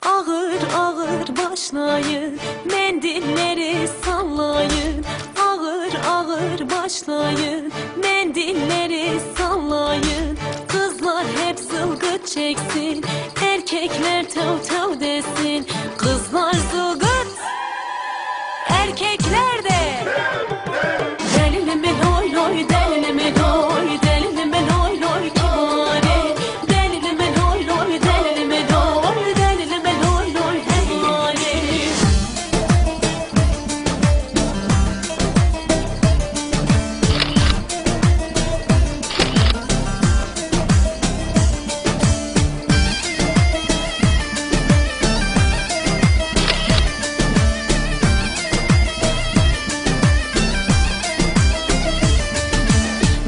Ağır ağır başlayın, mendilleri sallayın. Ağır ağır başlayın, mendilleri sallayın. Kızlar hep zılgıt çeksin, erkekler tav tav desin. Kızlar zılgıt, erkekler de delilime loy loy, delilime loy, delilime loy loy kibari. Delilime loy loy, delilime loy, delilime loy loy hemari.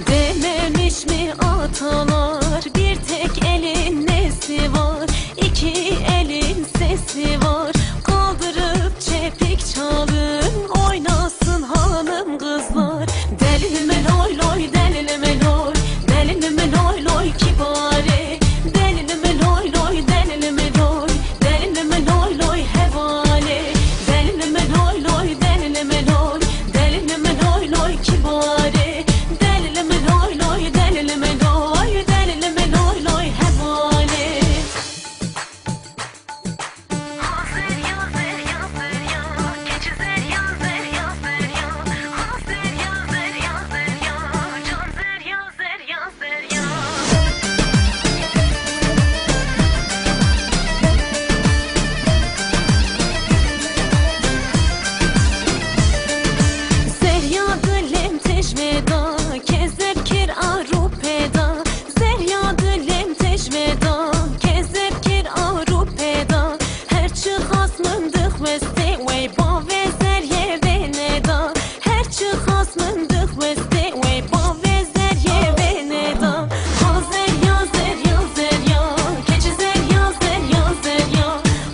Dememiş mi atalar, bir tek elin nesi var, iki elin sesi var. Kaldırıp çepik çalın, oynasın hanım kızlar. Delilime loy loy, delilime loy, delilime loy loy kibari. Delilime loy loy, delilime loy, delilime loy loy hevali. Delilime loy loy, delilime loy, delilime loy loy kibari. Delilime loy loy, delilime loy, delilime loy loy hevali. Hazır yazır yazır ya, keçizer yazır yazır ya. Hazır yazır yazır ya, canzır yazır yazır ya. Zeryadı lem tecmeda, kezep kir arupeda. Zeryadı lem tecmeda, kezep kir arupeda. Her çıkas mındık veste, wey ba ve zerye veneda. Her çıkas mındık veste, wey ba ve zerye veneda. Hazır yazır yazır ya, keçizer yazır yazır ya.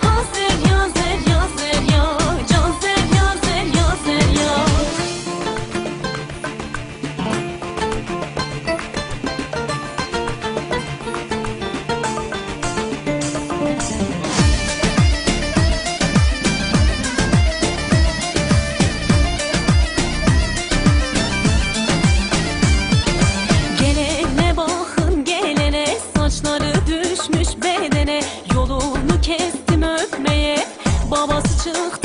Hazır yazır yazır ya, canzer yazır yazır ya. Gelene bakın gelene, saçları düşmüş bedene. Yolunu kestim öpmeye, babası çıktı